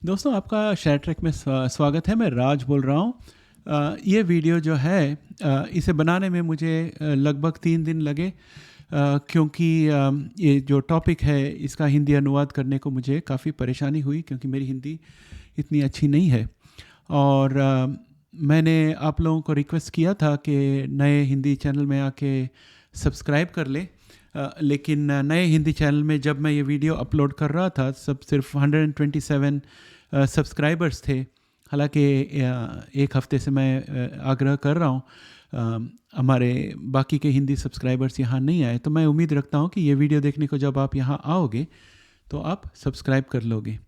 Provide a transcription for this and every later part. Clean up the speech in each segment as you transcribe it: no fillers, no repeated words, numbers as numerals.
दोस्तों आपका share track में स्वागत है। मैं राज बोल रहा हूँ। ये वीडियो जो है इसे बनाने में मुझे लगभग 3 दिन लगे, क्योंकि ये जो टॉपिक है इसका हिंदी अनुवाद करने को मुझे काफ़ी परेशानी हुई, क्योंकि मेरी हिंदी इतनी अच्छी नहीं है। और मैंने आप लोगों को रिक्वेस्ट किया था कि नए हिंदी चैनल में आके सब्सक्राइब कर ले, लेकिन नए हिंदी चैनल में जब मैं ये वीडियो अपलोड कर रहा था सब सिर्फ 127 सब्सक्राइबर्स थे। हालांकि एक हफ़्ते से मैं आग्रह कर रहा हूँ, हमारे बाकी के हिंदी सब्सक्राइबर्स यहाँ नहीं आए, तो मैं उम्मीद रखता हूँ कि ये वीडियो देखने को जब आप यहाँ आओगे तो आप सब्सक्राइब कर लोगे।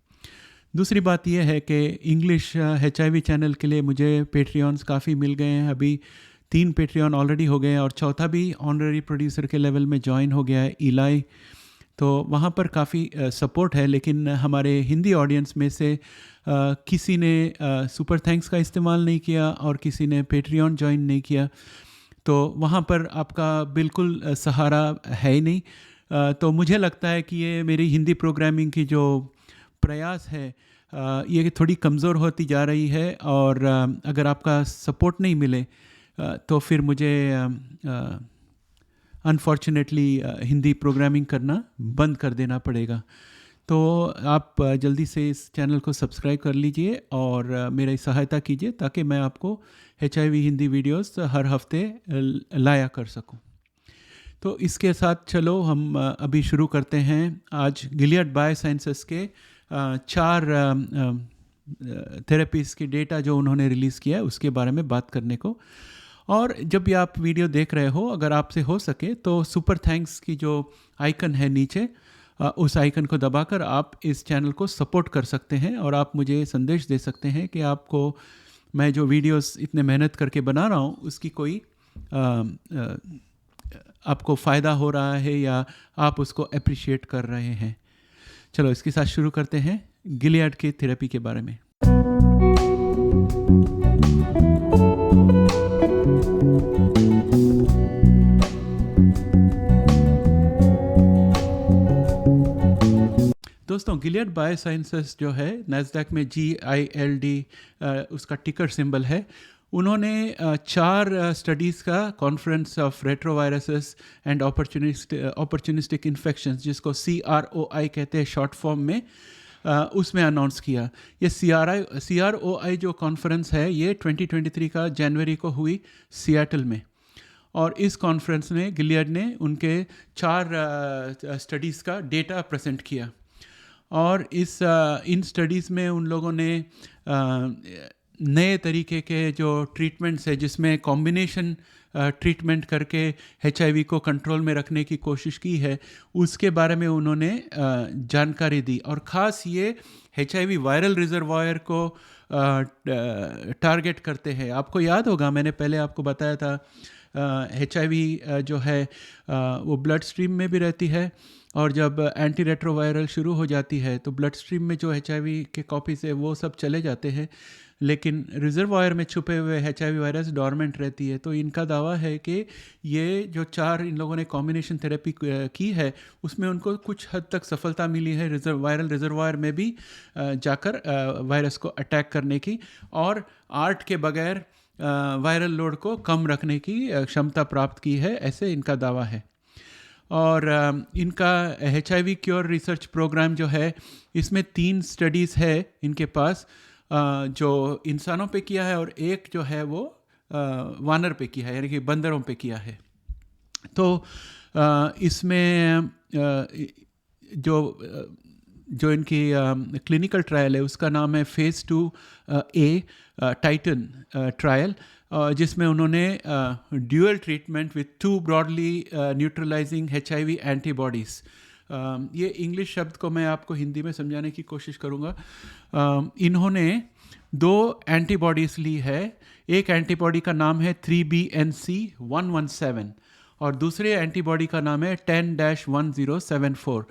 दूसरी बात यह है कि इंग्लिश HIV चैनल के लिए मुझे पेट्रियंस काफ़ी मिल गए हैं। अभी 3 पेट्रियन ऑलरेडी हो गए हैं और चौथा भी ऑनररी प्रोड्यूसर के लेवल में ज्वाइन हो गया है, इलाई। तो वहाँ पर काफ़ी सपोर्ट है, लेकिन हमारे हिंदी ऑडियंस में से किसी ने सुपर थैंक्स का इस्तेमाल नहीं किया और किसी ने पेट्रियन ज्वाइन नहीं किया, तो वहाँ पर आपका बिल्कुल सहारा है ही नहीं। तो मुझे लगता है कि ये मेरी हिंदी प्रोग्रामिंग की जो प्रयास है ये थोड़ी कमज़ोर होती जा रही है, और अगर आपका सपोर्ट नहीं मिले तो फिर मुझे अनफॉर्चुनेटली हिंदी प्रोग्रामिंग करना बंद कर देना पड़ेगा। तो आप जल्दी से इस चैनल को सब्सक्राइब कर लीजिए और मेरी सहायता कीजिए ताकि मैं आपको HIV हिंदी वीडियोस हर हफ्ते लाया कर सकूं। तो इसके साथ चलो हम अभी शुरू करते हैं। आज गिलियड बायोसाइंसेस के 4 थेरेपीज़ के डेटा जो उन्होंने रिलीज़ किया है उसके बारे में बात करने को। और जब भी आप वीडियो देख रहे हो, अगर आपसे हो सके तो सुपर थैंक्स की जो आइकन है नीचे, उस आइकन को दबाकर आप इस चैनल को सपोर्ट कर सकते हैं और आप मुझे संदेश दे सकते हैं कि आपको मैं जो वीडियोस इतने मेहनत करके बना रहा हूँ उसकी कोई आपको फ़ायदा हो रहा है या आप उसको अप्रिशिएट कर रहे हैं। चलो इसके साथ शुरू करते हैं गिलियड के थेरेपी के बारे में। दोस्तों गिलियड बायोसाइंसेस जो है नैस्डैक में GILD उसका टिकर सिंबल है। उन्होंने 4 स्टडीज़ का conference of retroviruses and opportunistic infections, जिसको CROI कहते हैं शॉर्ट फॉर्म में, उसमें अनाउंस किया। ये CROI जो कॉन्फ्रेंस है ये 2023 का जनवरी को हुई सियाटल में, और इस कॉन्फ्रेंस में गिलियड ने उनके 4 स्टडीज़ का डेटा प्रेजेंट किया। और इन स्टडीज़ में उन लोगों ने नए तरीके के जो ट्रीटमेंट्स है जिसमें कॉम्बिनेशन ट्रीटमेंट करके HIV को कंट्रोल में रखने की कोशिश की है, उसके बारे में उन्होंने जानकारी दी। और ख़ास ये HIV वायरल रिजर्वायर को टारगेट करते हैं। आपको याद होगा मैंने पहले आपको बताया था HIV जो है वो ब्लड स्ट्रीम में भी रहती है, और जब एंटी रेट्रोवायरल शुरू हो जाती है तो ब्लड स्ट्रीम में जो HIV के कॉपीज़ है वो सब चले जाते हैं, लेकिन रिजर्वायर में छुपे हुए HIV वायरस डॉर्मेंट रहती है। तो इनका दावा है कि ये जो 4 इन लोगों ने कॉम्बिनेशन थेरेपी की है उसमें उनको कुछ हद तक सफलता मिली है वायरल रिजर्वायर में भी जाकर वायरस को अटैक करने की, और आर्ट के बगैर वायरल लोड को कम रखने की क्षमता प्राप्त की है, ऐसे इनका दावा है। और इनका HIV क्योर रिसर्च प्रोग्राम जो है इसमें 3 स्टडीज़ है इनके पास, जो इंसानों पे किया है और एक जो है वो वानर पे किया है, यानी कि बंदरों पे किया है। तो इसमें जो इनकी क्लिनिकल ट्रायल है उसका नाम है फेज़ 2A टाइटन ट्रायल, जिसमें उन्होंने dual treatment with 2 broadly neutralising HIV antibodies, ये इंग्लिश शब्द को मैं आपको हिंदी में समझाने की कोशिश करूँगा। इन्होंने 2 एंटीबॉडीज़ ली है। एक एंटीबॉडी का नाम है 3BNC117 और दूसरे एंटीबॉडी का नाम है 10-1074।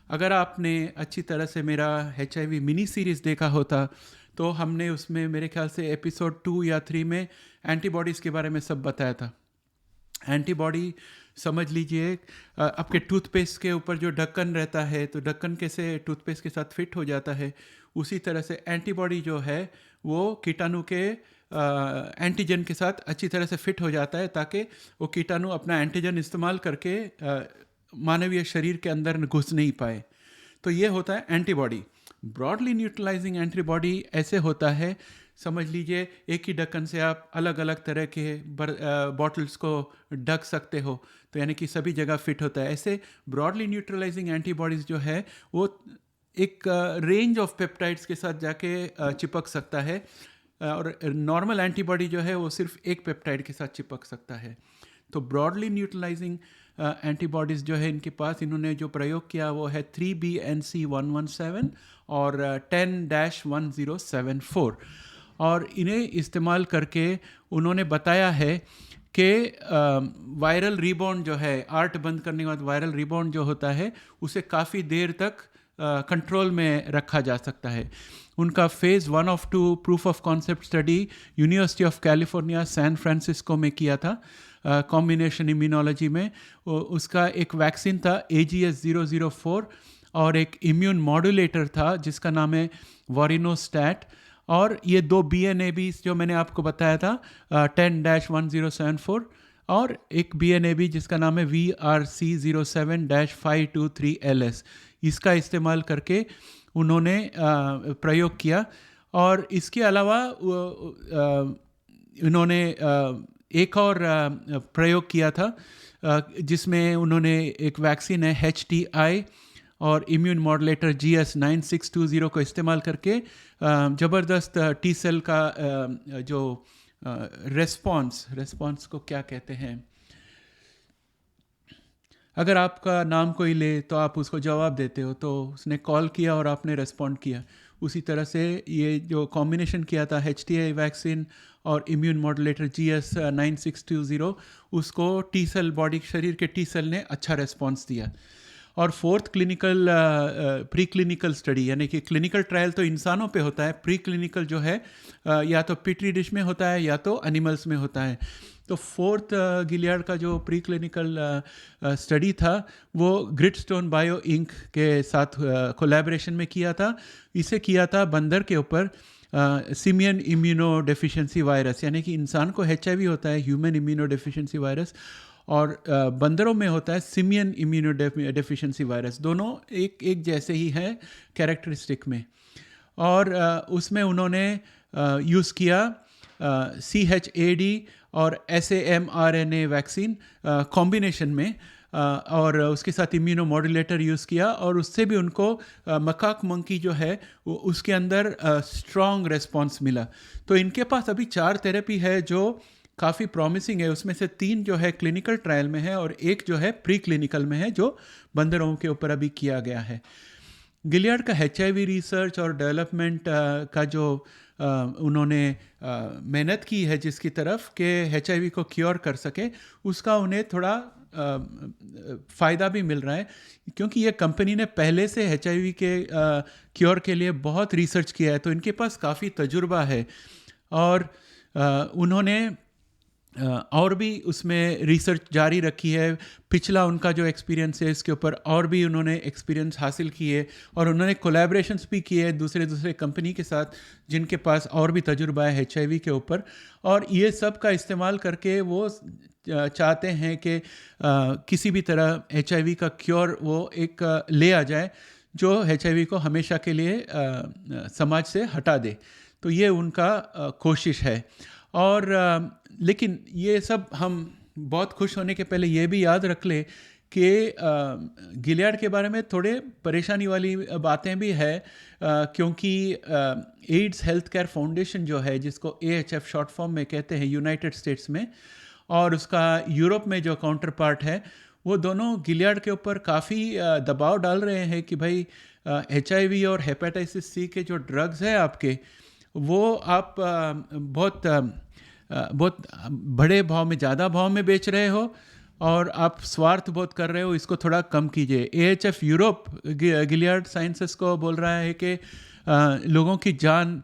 अगर आपने अच्छी तरह से मेरा HIV मिनी सीरीज़ देखा होता तो हमने उसमें मेरे ख्याल से एपिसोड 2 या 3 में एंटीबॉडीज़ के बारे में सब बताया था। एंटीबॉडी समझ लीजिए आपके टूथपेस्ट के ऊपर जो ढक्कन रहता है, तो ढक्कन कैसे टूथपेस्ट के साथ फिट हो जाता है, उसी तरह से एंटीबॉडी जो है वो कीटाणु के एंटीजन के साथ अच्छी तरह से फिट हो जाता है, ताकि वो कीटाणु अपना एंटीजन इस्तेमाल करके मानवीय शरीर के अंदर घुस नहीं पाए। तो ये होता है एंटीबॉडी। ब्रॉडली न्यूट्रलाइजिंग एंटीबॉडी ऐसे होता है, समझ लीजिए एक ही ढक्कन से आप अलग अलग तरह के बॉटल्स को ढक सकते हो, तो यानी कि सभी जगह फिट होता है। ऐसे ब्रॉडली न्यूट्रलाइजिंग एंटीबॉडीज़ जो है वो एक रेंज ऑफ पेप्टाइड्स के साथ जाके चिपक सकता है, और नॉर्मल एंटीबॉडी जो है वो सिर्फ एक पेप्टाइड के साथ चिपक सकता है। तो ब्रॉडली न्यूट्रलाइजिंग एंटीबॉडीज़ जो है इनके पास, इन्होंने जो प्रयोग किया वो है 3BNC117 और 10-1074, और इन्हें इस्तेमाल करके उन्होंने बताया है कि वायरल रिबाउंड जो है, आर्ट बंद करने के बाद वायरल रिबाउंड जो होता है उसे काफ़ी देर तक कंट्रोल में रखा जा सकता है। उनका phase 1 of 2 proof of concept study university of California San Francisco में किया था, कॉम्बिनेशन इम्यूनोलॉजी में। उसका एक वैक्सीन था AGS004 और एक इम्यून मॉड्यूलेटर था जिसका नाम है वॉरिनोस्टैट, और ये 2 BNABs जो मैंने आपको बताया था 10-1074, और एक BNAB जिसका नाम है VRC07-523LS, इसका इस्तेमाल करके उन्होंने प्रयोग किया। और इसके अलावा उन्होंने एक और प्रयोग किया था जिसमें उन्होंने एक वैक्सीन है HTI और इम्यून मॉड्यूलेटर GS9620 को इस्तेमाल करके ज़बरदस्त टी सेल का जो रेस्पॉन्स को क्या कहते हैं, अगर आपका नाम कोई ले तो आप उसको जवाब देते हो, तो उसने कॉल किया और आपने रेस्पॉन्ड किया। उसी तरह से ये जो कॉम्बिनेशन किया था HTI वैक्सीन और इम्यून मॉड्यूलेटर GS9620, उसको टी सेल, बॉडी शरीर के टी सेल ने अच्छा रेस्पॉन्स दिया। और फोर्थ प्री क्लिनिकल स्टडी, यानी कि क्लिनिकल ट्रायल तो इंसानों पे होता है, प्री क्लिनिकल जो है या तो पिटरी डिश में होता है या तो एनिमल्स में होता है। तो फोर्थ गिलियाड का जो प्री क्लिनिकल स्टडी था वो ग्रिडस्टोन बायो इंक के साथ कोलैबोरेशन में किया था। इसे किया था बंदर के ऊपर सिमियन इम्यूनो डेफिशिएंसी वायरस, यानी कि इंसान को HIV होता है, ह्यूमन इम्यूनो डेफिशिएंसी वायरस, और बंदरों में होता है सिमियन इम्यूनो डेफिशिएंसी वायरस। दोनों एक जैसे ही हैं कैरेक्टरिस्टिक में। और उसमें उन्होंने यूज़ किया CHAD और SAMRNA वैक्सीन कॉम्बिनेशन में, और उसके साथ इम्यूनो मॉड्यूलेटर यूज़ किया, और उससे भी उनको मकाक मंकी जो है उसके अंदर स्ट्रॉन्ग रेस्पॉन्स मिला। तो इनके पास अभी 4 थेरेपी है जो काफ़ी प्रॉमिसिंग है। उसमें से 3 जो है क्लिनिकल ट्रायल में है और एक जो है प्री क्लिनिकल में है जो बंदरों के ऊपर अभी किया गया है। गिलियाड का HIV रिसर्च और डेवलपमेंट का जो उन्होंने मेहनत की है जिसकी तरफ के HIV को क्योर कर सके, उसका उन्हें थोड़ा फ़ायदा भी मिल रहा है, क्योंकि ये कंपनी ने पहले से HIV के क्योर के लिए बहुत रिसर्च किया है, तो इनके पास काफ़ी तजुर्बा है। और उन्होंने और भी उसमें रिसर्च जारी रखी है। पिछला उनका जो एक्सपीरियंस है इसके ऊपर और भी उन्होंने एक्सपीरियंस हासिल किए, और उन्होंने कोलैबोरेशंस भी किए दूसरे कंपनी के साथ जिनके पास और भी तजुर्बा है HIV के ऊपर। और ये सब का इस्तेमाल करके वो चाहते हैं कि किसी भी तरह HIV का क्योर वो एक ले आ जाए जो HIV को हमेशा के लिए समाज से हटा दे। तो ये उनका कोशिश है। और लेकिन ये सब हम बहुत खुश होने के पहले ये भी याद रख ले कि गिलियाड के बारे में थोड़े परेशानी वाली बातें भी है, क्योंकि एड्स हेल्थ केयर फाउंडेशन जो है, जिसको AHF शॉर्ट फॉर्म में कहते हैं यूनाइटेड स्टेट्स में, और उसका यूरोप में जो काउंटर पार्ट है, वो दोनों गिलियाड के ऊपर काफ़ी दबाव डाल रहे हैं कि भाई HIV और हेपेटाइटिस C के जो ड्रग्स हैं आपके, वो आप बहुत बड़े भाव में, ज़्यादा भाव में बेच रहे हो और आप स्वार्थ बहुत कर रहे हो, इसको थोड़ा कम कीजिए। AHF यूरोप गिलियाड साइंसेस को बोल रहा है कि लोगों की जान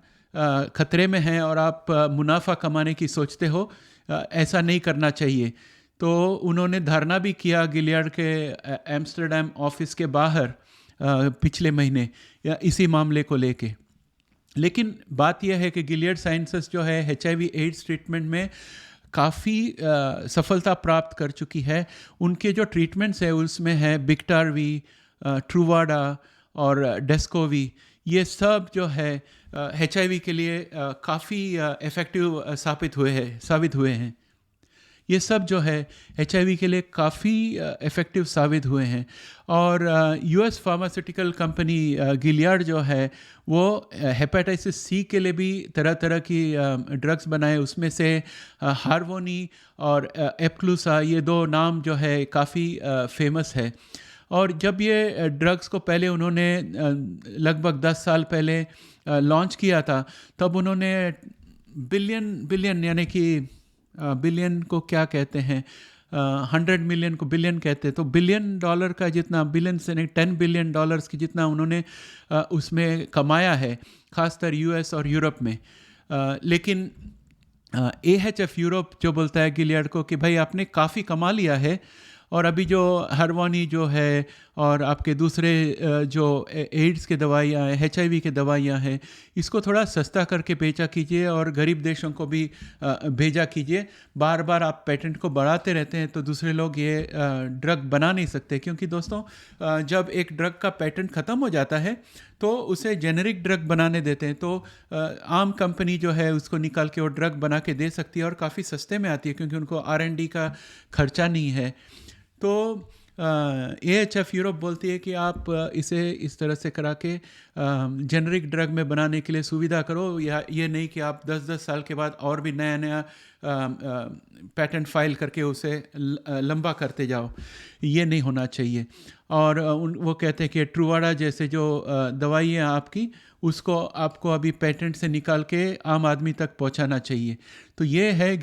खतरे में है और आप मुनाफा कमाने की सोचते हो, ऐसा नहीं करना चाहिए। तो उन्होंने धरना भी किया गिलियड के एम्स्टर्डम ऑफिस के बाहर पिछले महीने या इसी मामले को लेके। लेकिन बात यह है कि गिलियड साइंसेस जो है HIV एड्स ट्रीटमेंट में काफ़ी सफलता प्राप्त कर चुकी है। उनके जो ट्रीटमेंट्स है उसमें है बिक्टारवी, ट्रूवाडा और डेस्कोवी। ये सब जो है HIV के लिए काफ़ी इफ़ेक्टिव साबित हुए हैं। ये सब जो है HIV के लिए काफ़ी इफ़ेक्टिव साबित हुए हैं। और US फार्मास्यूटिकल कंपनी गिलियड जो है वो हेपेटाइटिस C के लिए भी तरह तरह की ड्रग्स बनाए। उसमें से हार्वोनी और एप्क्लूसा, ये 2 नाम जो है काफ़ी फेमस है। और जब ये ड्रग्स को पहले उन्होंने लगभग 10 साल पहले लॉन्च किया था, तब उन्होंने बिलियन यानी कि बिलियन को क्या कहते हैं, 100 मिलियन को बिलियन कहते हैं, तो $1 बिलियन का जितना, बिलियन से नहीं $10 बिलियन की जितना उन्होंने उसमें कमाया है, ख़ासकर US और यूरोप में। लेकिन AHF यूरोप जो बोलता है गिलियड को कि भाई आपने काफ़ी कमा लिया है, और अभी जो हार्वोनी जो है और आपके दूसरे जो एड्स के दवाइयाँ हैं, HIV के दवाइयाँ हैं, इसको थोड़ा सस्ता करके बेचा कीजिए और गरीब देशों को भी भेजा कीजिए। बार बार आप पेटेंट को बढ़ाते रहते हैं तो दूसरे लोग ये ड्रग बना नहीं सकते। क्योंकि दोस्तों जब एक ड्रग का पेटेंट ख़त्म हो जाता है तो उसे जेनेरिक ड्रग बनाने देते हैं, तो आम कंपनी जो है उसको निकाल के वो ड्रग बना के दे सकती है और काफ़ी सस्ते में आती है, क्योंकि उनको R&D का खर्चा नहीं है। तो AHF यूरोप बोलती है कि आप इसे इस तरह से करा के जेनरिक ड्रग में बनाने के लिए सुविधा करो, या ये नहीं कि आप 10-10 साल के बाद और भी नया पैटेंट फाइल करके उसे लंबा करते जाओ। ये नहीं होना चाहिए। और वो कहते हैं कि ट्रूवाडा जैसे जो दवाई है आपकी, उसको आपको अभी पेटेंट से निकाल के आम आदमी तक पहुंचाना चाहिए। तो ये है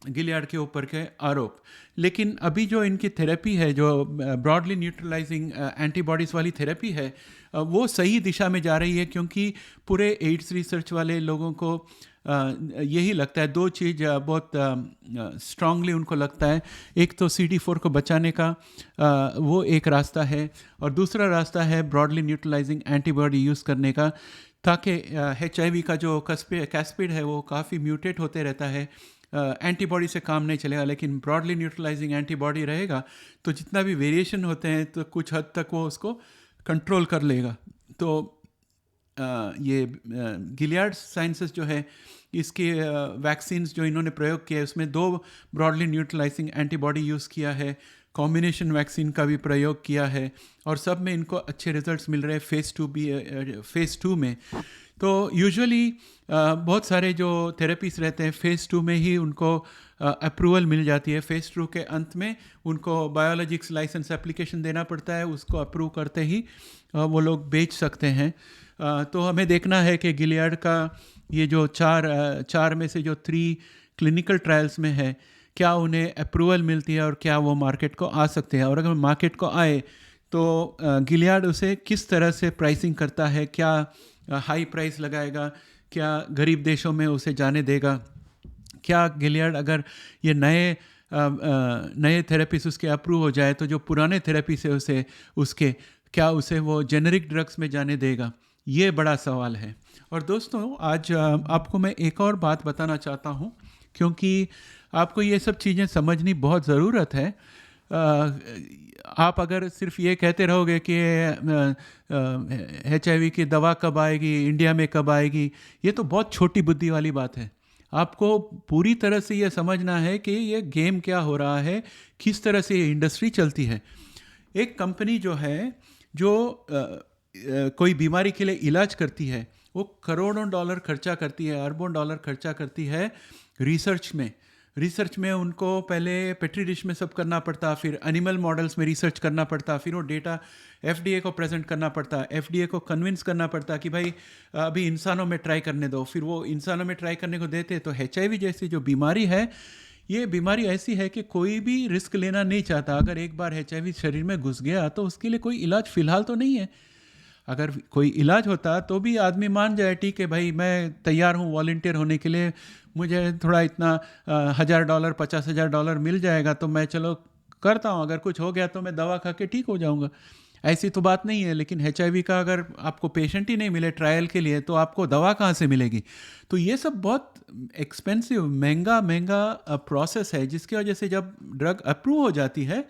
गिलियड के ऊपर के आरोप। लेकिन अभी जो इनकी थेरेपी है, जो ब्रॉडली न्यूट्रलाइजिंग एंटीबॉडीज़ वाली थेरेपी है, वो सही दिशा में जा रही है, क्योंकि पूरे एड्स रिसर्च वाले लोगों को यही लगता है, 2 चीज़ बहुत स्ट्रांगली उनको लगता है। एक तो CD4 को बचाने का वो एक रास्ता है, और दूसरा रास्ता है ब्रॉडली न्यूट्रलाइजिंग एंटीबॉडी यूज़ करने का, ताकि HIV का जो कैस्पिड है वो काफ़ी म्यूटेट होते रहता है। एंटीबॉडी से काम नहीं चलेगा, लेकिन ब्रॉडली न्यूट्रलाइजिंग एंटीबॉडी रहेगा तो जितना भी वेरिएशन होते हैं तो कुछ हद तक वो उसको कंट्रोल कर लेगा। तो ये गिलियड साइंसेस जो है, इसके वैक्सीन्स जो इन्होंने प्रयोग किया है उसमें 2 ब्रॉडली न्यूट्रलाइजिंग एंटीबॉडी यूज़ किया है, कॉम्बिनेशन वैक्सीन का भी प्रयोग किया है, और सब में इनको अच्छे रिजल्ट्स मिल रहे हैं फेज़ 2 में। तो यूजुअली बहुत सारे जो थेरेपीज़ रहते हैं फेज़ 2 में ही उनको अप्रूवल मिल जाती है। फेज़ 2 के अंत में उनको बायोलॉजिक्स लाइसेंस एप्लीकेशन देना पड़ता है, उसको अप्रूव करते ही वो लोग बेच सकते हैं। तो हमें देखना है कि गिलियड का ये जो चार में से जो 3 क्लिनिकल ट्रायल्स में है, क्या उन्हें अप्रूवल मिलती है और क्या वो मार्केट को आ सकते हैं। और अगर मार्केट को आए तो गिलियड उसे किस तरह से प्राइसिंग करता है, क्या हाई प्राइस लगाएगा, क्या गरीब देशों में उसे जाने देगा, क्या गिलियड अगर ये नए थेरेपीज उसके अप्रूव हो जाए तो जो पुराने थेरेपी से उसे वो जेनरिक ड्रग्स में जाने देगा। ये बड़ा सवाल है। और दोस्तों आज आपको मैं एक और बात बताना चाहता हूँ, क्योंकि आपको ये सब चीज़ें समझनी बहुत ज़रूरत है। आप अगर सिर्फ ये कहते रहोगे कि HIV की दवा कब आएगी, इंडिया में कब आएगी, ये तो बहुत छोटी बुद्धि वाली बात है। आपको पूरी तरह से ये समझना है कि ये गेम क्या हो रहा है, किस तरह से ये इंडस्ट्री चलती है। एक कंपनी जो है जो कोई बीमारी के लिए इलाज करती है, वो करोड़ों डॉलर खर्चा करती है, अरबों डॉलर खर्चा करती है रिसर्च में उनको पहले पेट्री डिश में सब करना पड़ता, फिर एनिमल मॉडल्स में रिसर्च करना पड़ता, फिर वो डेटा FDA को प्रेजेंट करना पड़ता, FDA को कन्विंस करना पड़ता कि भाई अभी इंसानों में ट्राई करने दो। फिर वो इंसानों में ट्राई करने को देते। तो HIV जैसी जो बीमारी है, ये बीमारी ऐसी है कि कोई भी रिस्क लेना नहीं चाहता। अगर एक बार HIV शरीर में घुस गया तो उसके लिए कोई इलाज फ़िलहाल तो नहीं है। अगर कोई इलाज होता तो भी आदमी मान जाए, ठीक है भाई मैं तैयार हूँ वॉलंटियर होने के लिए, मुझे थोड़ा इतना $1,000 $50,000 मिल जाएगा तो मैं चलो करता हूँ, अगर कुछ हो गया तो मैं दवा खा के ठीक हो जाऊँगा। ऐसी तो बात नहीं है। लेकिन HIV का अगर आपको पेशेंट ही नहीं मिले ट्रायल के लिए तो आपको दवा कहाँ से मिलेगी? तो ये सब बहुत एक्सपेंसिव, महंगा प्रोसेस है, जिसकी वजह से जब ड्रग अप्रूव हो जाती है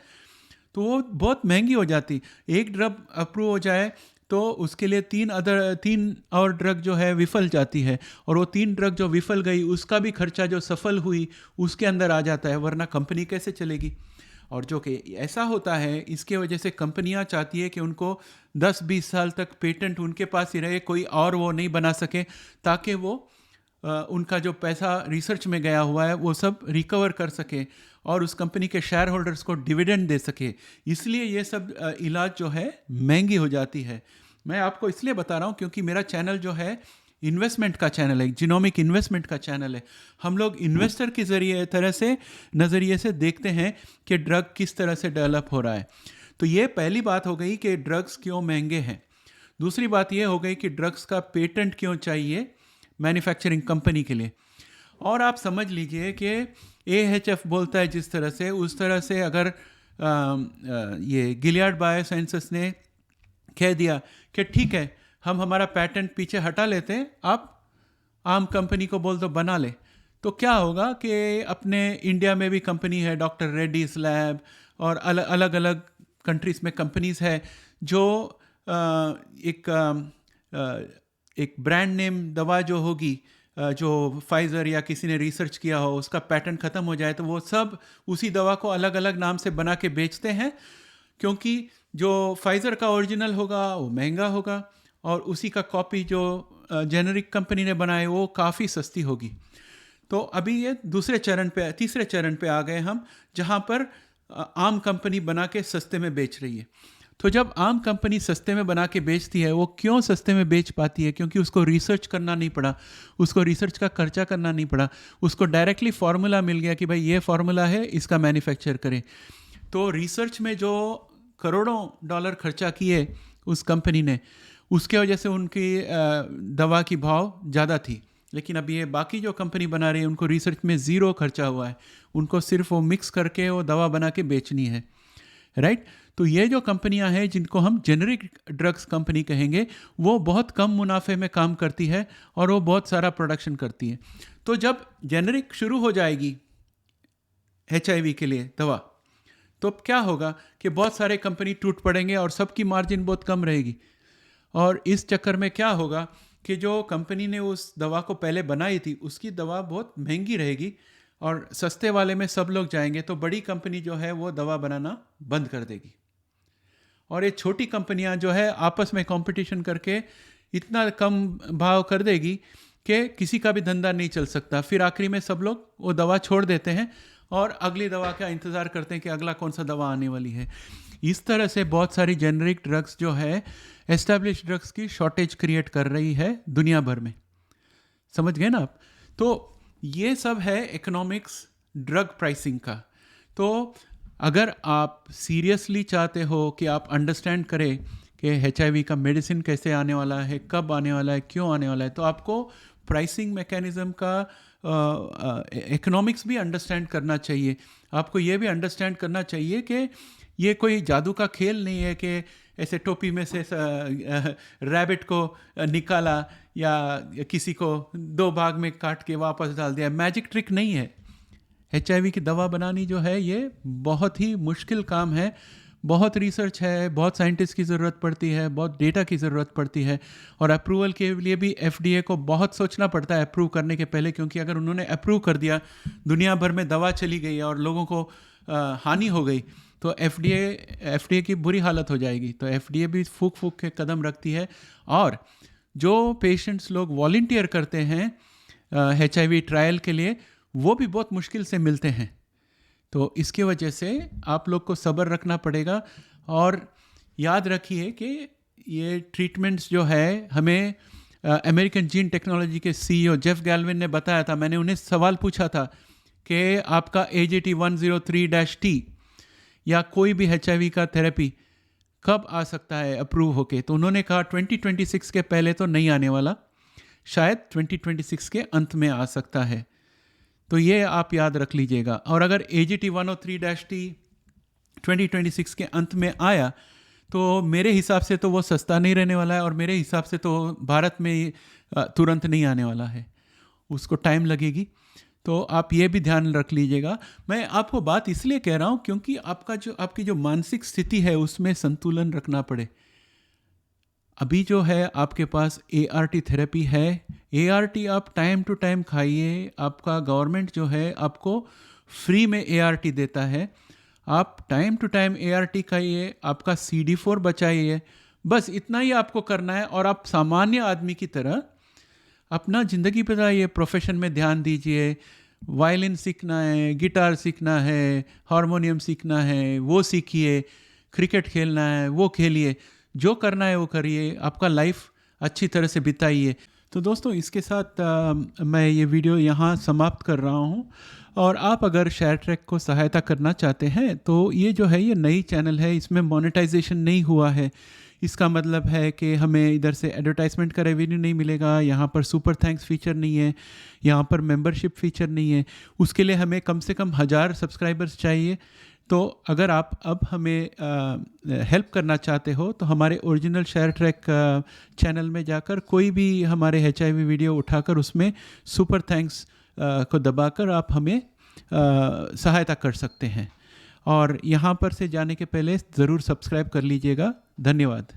तो वो बहुत महंगी हो जाती। एक ड्रग अप्रूव हो जाए तो उसके लिए तीन और ड्रग जो है विफल जाती है, और वो 3 ड्रग जो विफल गई उसका भी खर्चा जो सफल हुई उसके अंदर आ जाता है, वरना कंपनी कैसे चलेगी? और जो कि ऐसा होता है, इसके वजह से कंपनियां चाहती है कि उनको 10-20 साल तक पेटेंट उनके पास ही रहे, कोई और वो नहीं बना सके, ताकि वो उनका जो पैसा रिसर्च में गया हुआ है वो सब रिकवर कर सके और उस कंपनी के शेयर होल्डर्स को डिविडेंड दे सके। इसलिए ये सब इलाज जो है महंगी हो जाती है। मैं आपको इसलिए बता रहा हूँ क्योंकि मेरा चैनल जो है इन्वेस्टमेंट का चैनल है, जीनोमिक इन्वेस्टमेंट का चैनल है। हम लोग इन्वेस्टर के नज़रिए से देखते हैं कि ड्रग किस तरह से डेवलप हो रहा है। तो ये पहली बात हो गई कि ड्रग्स क्यों महंगे हैं। दूसरी बात ये हो गई कि ड्रग्स का पेटेंट क्यों चाहिए मैन्युफैक्चरिंग कंपनी के लिए। और आप समझ लीजिए कि AHF बोलता है जिस तरह से, उस तरह से अगर ये गिलियाड बायोसाइंसेस ने कह दिया कि ठीक है हम हमारा पेटेंट पीछे हटा लेते हैं, आप आम कंपनी को बोल दो बना ले, तो क्या होगा कि अपने इंडिया में भी कंपनी है डॉक्टर रेड्डीज लैब, और अलग अलग कंट्रीज़ में कंपनीज़ है जो एक ब्रांड नेम दवा जो होगी, जो फाइज़र या किसी ने रिसर्च किया हो, उसका पैटेंट ख़त्म हो जाए तो वो सब उसी दवा को अलग अलग नाम से बना के बेचते हैं, क्योंकि जो फाइज़र का ओरिजिनल होगा वो महंगा होगा और उसी का कॉपी जो जेनरिक कंपनी ने बनाए वो काफ़ी सस्ती होगी। तो अभी ये तीसरे चरण पे आ गए हम, जहाँ पर आम कंपनी बना के सस्ते में बेच रही है। तो जब आम कंपनी सस्ते में बना के बेचती है, वो क्यों सस्ते में बेच पाती है? क्योंकि उसको रिसर्च करना नहीं पड़ा, उसको रिसर्च का खर्चा करना नहीं पड़ा, उसको डायरेक्टली फार्मूला मिल गया कि भाई ये फार्मूला है, इसका मैन्युफैक्चर करें। तो रिसर्च में जो करोड़ों डॉलर खर्चा किए उस कंपनी ने, उसके वजह से उनकी दवा की भाव ज़्यादा थी। लेकिन अब ये बाकी जो कंपनी बना रही है उनको रिसर्च में ज़ीरो खर्चा हुआ है, उनको सिर्फ वो मिक्स करके वो दवा बना के बेचनी है, राइट। तो ये जो कंपनियां हैं जिनको हम जेनरिक ड्रग्स कंपनी कहेंगे, वो बहुत कम मुनाफे में काम करती है और वो बहुत सारा प्रोडक्शन करती है। तो जब जेनरिक शुरू हो जाएगी HIV के लिए दवा, तो क्या होगा कि बहुत सारे कंपनी टूट पड़ेंगे और सबकी मार्जिन बहुत कम रहेगी। और इस चक्कर में क्या होगा कि जो कंपनी ने उस दवा को पहले बनाई थी उसकी दवा बहुत महंगी रहेगी और सस्ते वाले में सब लोग जाएंगे, तो बड़ी कंपनी जो है वो दवा बनाना बंद कर देगी और ये छोटी कंपनियां जो है आपस में कंपटीशन करके इतना कम भाव कर देगी कि किसी का भी धंधा नहीं चल सकता। फिर आखिरी में सब लोग वो दवा छोड़ देते हैं और अगली दवा का इंतज़ार करते हैं कि अगला कौन सा दवा आने वाली है। इस तरह से बहुत सारी जेनरिक ड्रग्स जो है एस्टैब्लिश ड्रग्स की शॉर्टेज क्रिएट कर रही है दुनिया भर में। समझ गए ना आप? तो ये सब है इकोनॉमिक्स ड्रग प्राइसिंग का। तो अगर आप सीरियसली चाहते हो कि आप अंडरस्टैंड करें कि HIV का मेडिसिन कैसे आने वाला है, कब आने वाला है, क्यों आने वाला है, तो आपको प्राइसिंग मैकेनिज्म का इकोनॉमिक्स भी अंडरस्टैंड करना चाहिए। आपको ये भी अंडरस्टैंड करना चाहिए कि ये कोई जादू का खेल नहीं है कि ऐसे टोपी में से रैबिट को निकाला या किसी को 2 भाग में काट के वापस डाल दिया। मैजिक ट्रिक नहीं है। HIV की दवा बनानी जो है ये बहुत ही मुश्किल काम है, बहुत रिसर्च है, बहुत साइंटिस्ट की ज़रूरत पड़ती है, बहुत डेटा की ज़रूरत पड़ती है, और अप्रूवल के लिए भी FDA को बहुत सोचना पड़ता है अप्रूव करने के पहले, क्योंकि अगर उन्होंने अप्रूव कर दिया, दुनिया भर में दवा चली गई और लोगों को हानि हो गई, तो FDA की बुरी हालत हो जाएगी। तो FDA भी फूक के कदम रखती है, और जो पेशेंट्स लोग वॉलंटियर करते हैं HIV ट्रायल के लिए, वो भी बहुत मुश्किल से मिलते हैं। तो इसके वजह से आप लोग को सब्र रखना पड़ेगा, और याद रखिए कि ये ट्रीटमेंट्स जो है हमें अमेरिकन जीन टेक्नोलॉजी के CEO जेफ गैल्विन ने बताया था। मैंने उन्हें सवाल पूछा था कि आपका AGT 103-T या कोई भी HIV का थेरेपी कब आ सकता है अप्रूव होके, तो उन्होंने कहा 2026 के पहले तो नहीं आने वाला, शायद 2026 के अंत में आ सकता है। तो ये आप याद रख लीजिएगा। और अगर AGT 103-T 2026 के अंत में आया तो मेरे हिसाब से तो वो सस्ता नहीं रहने वाला है, और मेरे हिसाब से तो भारत में तुरंत नहीं आने वाला है, उसको टाइम लगेगी। तो आप ये भी ध्यान रख लीजिएगा। मैं आपको बात इसलिए कह रहा हूँ क्योंकि आपकी जो मानसिक स्थिति है उसमें संतुलन रखना पड़े। अभी जो है आपके पास ART थेरेपी है, ART आप टाइम टू टाइम खाइए। आपका गवर्नमेंट जो है आपको फ्री में ART देता है, आप टाइम टू टाइम ART खाइए, आपका CD4 बचाइए, बस इतना ही आपको करना है। और आप सामान्य आदमी की तरह अपना ज़िंदगी बिताइए, प्रोफेशन में ध्यान दीजिए। वायलिन सीखना है, गिटार सीखना है, हारमोनियम सीखना है, वो सीखिए। क्रिकेट खेलना है, वो खेलिए। जो करना है वो करिए, आपका लाइफ अच्छी तरह से बिताइए। तो दोस्तों, इसके साथ मैं ये वीडियो यहाँ समाप्त कर रहा हूँ। और आप अगर शेयर ट्रैक को सहायता करना चाहते हैं तो ये जो है ये नई चैनल है, इसमें मोनेटाइजेशन नहीं हुआ है। इसका मतलब है कि हमें इधर से एडवर्टाइजमेंट का रेवेन्यू नहीं मिलेगा, यहाँ पर सुपर थैंक्स फीचर नहीं है, यहाँ पर मेंबरशिप फीचर नहीं है। उसके लिए हमें कम से कम 1000 सब्सक्राइबर्स चाहिए। तो अगर आप अब हमें हेल्प करना चाहते हो तो हमारे ओरिजिनल शेयर ट्रैक चैनल में जाकर कोई भी हमारे HIV वीडियो उठाकर उसमें सुपर थैंक्स को दबाकर आप हमें सहायता कर सकते हैं। और यहाँ पर से जाने के पहले ज़रूर सब्सक्राइब कर लीजिएगा। धन्यवाद।